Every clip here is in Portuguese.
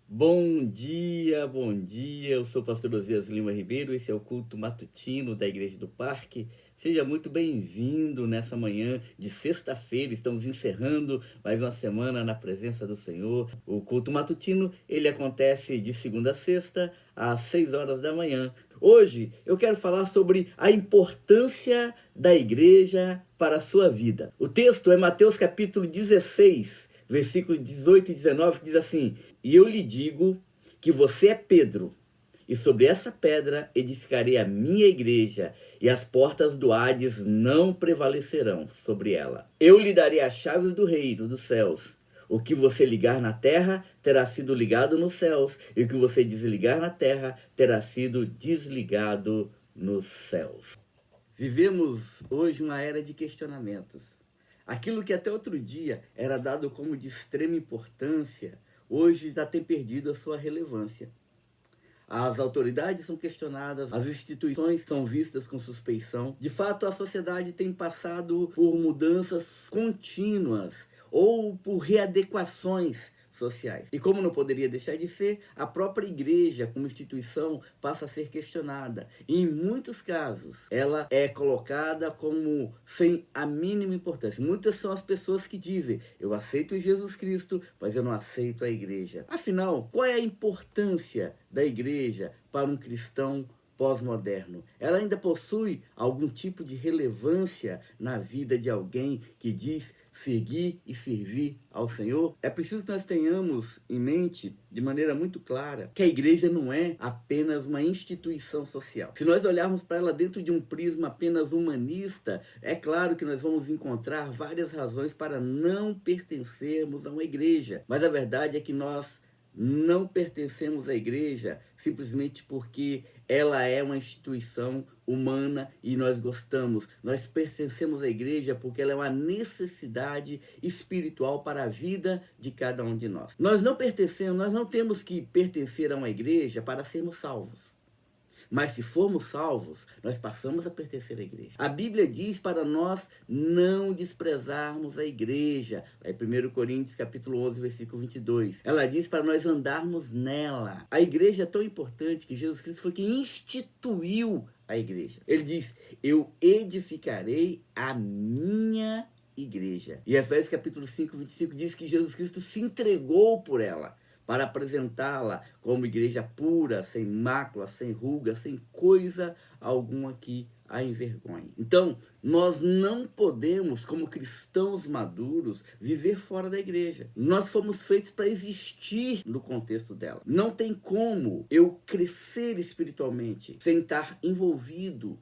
Bom dia. Eu sou o pastor Osias Lima Ribeiro, esse é o culto matutino da Igreja do Parque. Seja muito bem-vindo nessa manhã de sexta-feira. Estamos encerrando mais uma semana na presença do Senhor. O culto matutino, ele acontece de segunda a sexta, às 6 horas da manhã. Hoje eu quero falar sobre a importância da igreja para a sua vida. O texto é Mateus capítulo 16, versículos 18 e 19, que diz assim: E eu lhe digo que você é Pedro, e sobre essa pedra edificarei a minha igreja, e as portas do Hades não prevalecerão sobre ela. Eu lhe darei as chaves do reino dos céus. O que você ligar na terra terá sido ligado nos céus, e o que você desligar na terra terá sido desligado nos céus. Vivemos hoje uma era de questionamentos. Aquilo que até outro dia era dado como de extrema importância, hoje já tem perdido a sua relevância. As autoridades são questionadas, as instituições são vistas com suspeição. De fato, a sociedade tem passado por mudanças contínuas ou por readequações sociais. E como não poderia deixar de ser, a própria igreja como instituição passa a ser questionada. E em muitos casos, ela é colocada como sem a mínima importância. Muitas são as pessoas que dizem: eu aceito Jesus Cristo, mas eu não aceito a igreja. Afinal, qual é a importância da igreja para um cristão pós-moderno? Ela ainda possui algum tipo de relevância na vida de alguém que diz seguir e servir ao Senhor? É preciso que nós tenhamos em mente, de maneira muito clara, que a igreja não é apenas uma instituição social. Se nós olharmos para ela dentro de um prisma apenas humanista, é claro que nós vamos encontrar várias razões para não pertencermos a uma igreja. Mas a verdade é que nós não pertencemos à igreja simplesmente porque ela é uma instituição humana e nós gostamos. Nós pertencemos à igreja porque ela é uma necessidade espiritual para a vida de cada um de nós. Nós não temos que pertencer a uma igreja para sermos salvos. Mas se formos salvos, nós passamos a pertencer à igreja. A Bíblia diz para nós não desprezarmos a igreja. Em 1 Coríntios capítulo 11, versículo 22. Ela diz para nós andarmos nela. A igreja é tão importante que Jesus Cristo foi quem instituiu a igreja. Ele diz: eu edificarei a minha igreja. E Efésios capítulo 5, 25 diz que Jesus Cristo se entregou por ela, para apresentá-la como igreja pura, sem mácula, sem ruga, sem coisa alguma que a envergonhe. Então, nós não podemos, como cristãos maduros, viver fora da igreja. Nós fomos feitos para existir no contexto dela. Não tem como eu crescer espiritualmente sem estar envolvido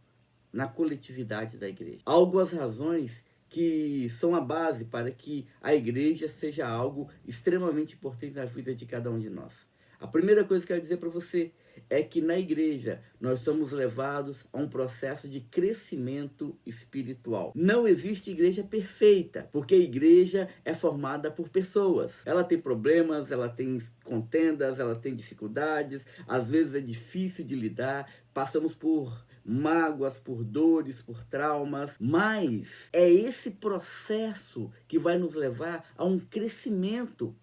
na coletividade da igreja. Há algumas razões que são a base para que a igreja seja algo extremamente importante na vida de cada um de nós. A primeira coisa que eu quero dizer para você é que na igreja nós somos levados a um processo de crescimento espiritual. Não existe igreja perfeita, porque a igreja é formada por pessoas. Ela tem problemas, ela tem contendas, ela tem dificuldades, às vezes é difícil de lidar, passamos por mágoas, por dores, por traumas, mas é esse processo que vai nos levar a um crescimento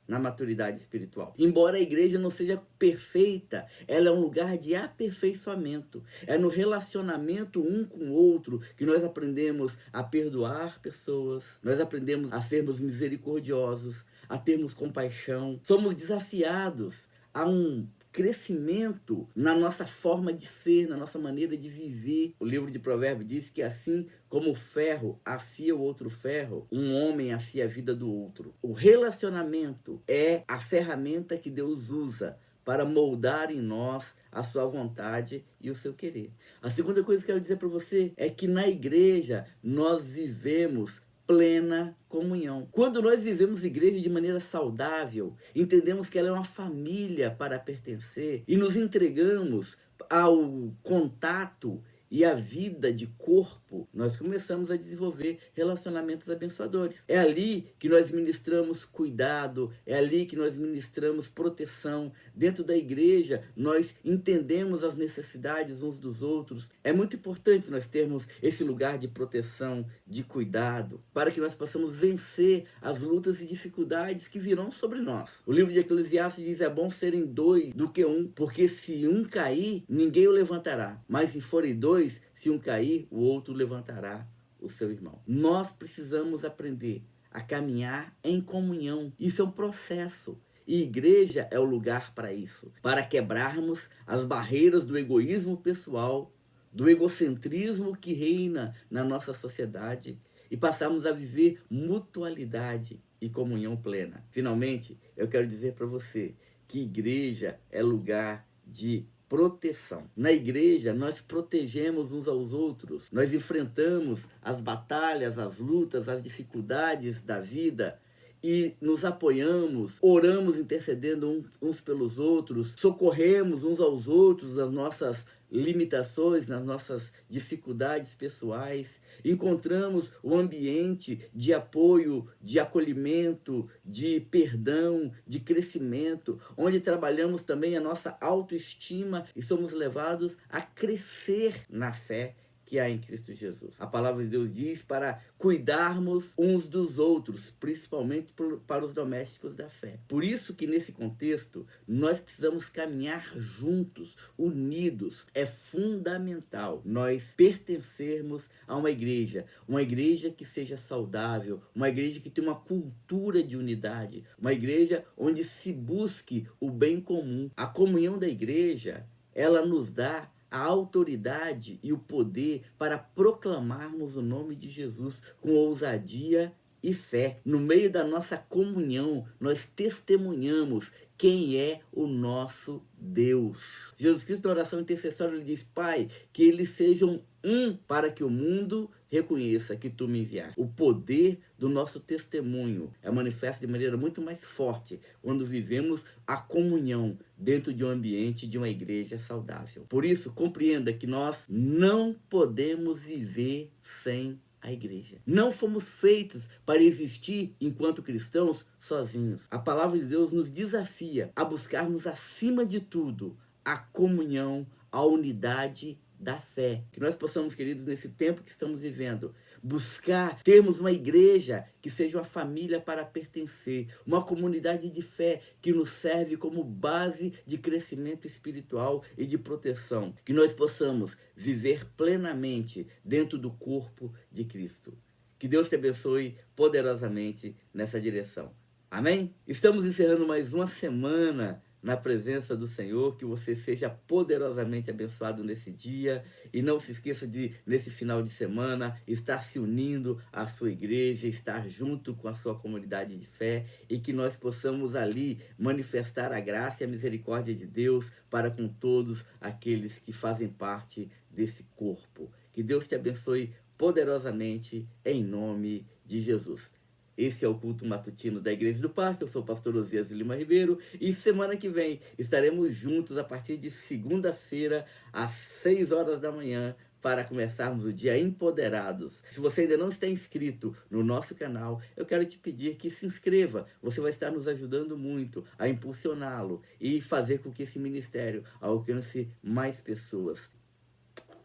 na maturidade espiritual. Embora a igreja não seja perfeita, ela é um lugar de aperfeiçoamento. É no relacionamento um com o outro que nós aprendemos a perdoar pessoas, nós aprendemos a sermos misericordiosos, a termos compaixão. Somos desafiados a um crescimento na nossa forma de ser, na nossa maneira de viver. O livro de Provérbios diz que assim como o ferro afia o outro ferro, um homem afia a vida do outro. O relacionamento é a ferramenta que Deus usa para moldar em nós a sua vontade e o seu querer. A segunda coisa que eu quero dizer para você é que na igreja nós vivemos plena comunhão. Quando nós vivemos igreja de maneira saudável, entendemos que ela é uma família para pertencer e nos entregamos ao contato e à vida de corpo corpo, nós começamos a desenvolver relacionamentos abençoadores. É ali que nós ministramos cuidado, é ali que nós ministramos proteção. Dentro da igreja, nós entendemos as necessidades uns dos outros. É muito importante nós termos esse lugar de proteção, de cuidado, para que nós possamos vencer as lutas e dificuldades que virão sobre nós. O livro de Eclesiastes diz: é bom serem dois do que um, porque se um cair, ninguém o levantará. Mas se forem dois, se um cair, o outro levantará o seu irmão. Nós precisamos aprender a caminhar em comunhão. Isso é um processo. E igreja é o lugar para isso, para quebrarmos as barreiras do egoísmo pessoal, do egocentrismo que reina na nossa sociedade e passarmos a viver mutualidade e comunhão plena. Finalmente, eu quero dizer para você que igreja é lugar de proteção. Na igreja, nós protegemos uns aos outros, nós enfrentamos as batalhas, as lutas, as dificuldades da vida e nos apoiamos, oramos intercedendo uns pelos outros, socorremos uns aos outros nas nossas limitações, nas nossas dificuldades pessoais, encontramos um ambiente de apoio, de acolhimento, de perdão, de crescimento, onde trabalhamos também a nossa autoestima e somos levados a crescer na fé que há em Cristo Jesus. A palavra de Deus diz para cuidarmos uns dos outros, principalmente para os domésticos da fé. Por isso que nesse contexto, nós precisamos caminhar juntos, unidos. É fundamental nós pertencermos a uma igreja que seja saudável, uma igreja que tenha uma cultura de unidade, uma igreja onde se busque o bem comum. A comunhão da igreja, ela nos dá a autoridade e o poder para proclamarmos o nome de Jesus com ousadia e fé. No meio da nossa comunhão, nós testemunhamos quem é o nosso Deus. Jesus Cristo, na oração intercessória, ele diz: Pai, que eles sejam um, para que o mundo reconheça que tu me enviaste. O poder do nosso testemunho é manifesto de maneira muito mais forte quando vivemos a comunhão dentro de um ambiente de uma igreja saudável. Por isso, compreenda que nós não podemos viver sem a igreja. Não fomos feitos para existir enquanto cristãos sozinhos. A palavra de Deus nos desafia a buscarmos acima de tudo a comunhão, a unidade da fé. Que nós possamos, queridos, nesse tempo que estamos vivendo, buscar termos uma igreja que seja uma família para pertencer, uma comunidade de fé que nos serve como base de crescimento espiritual e de proteção. Que nós possamos viver plenamente dentro do corpo de Cristo. Que Deus te abençoe poderosamente nessa direção. Amém? Estamos encerrando mais uma semana na presença do Senhor, que você seja poderosamente abençoado nesse dia e não se esqueça de, nesse final de semana, estar se unindo à sua igreja, estar junto com a sua comunidade de fé e que nós possamos ali manifestar a graça e a misericórdia de Deus para com todos aqueles que fazem parte desse corpo. Que Deus te abençoe poderosamente em nome de Jesus. Esse é o culto matutino da Igreja do Parque. Eu sou o pastor Osias Lima Ribeiro e semana que vem estaremos juntos a partir de segunda-feira às 6 horas da manhã para começarmos o dia empoderados. Se você ainda não está inscrito no nosso canal, eu quero te pedir que se inscreva. Você vai estar nos ajudando muito a impulsioná-lo e fazer com que esse ministério alcance mais pessoas.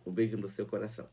Um beijo no seu coração.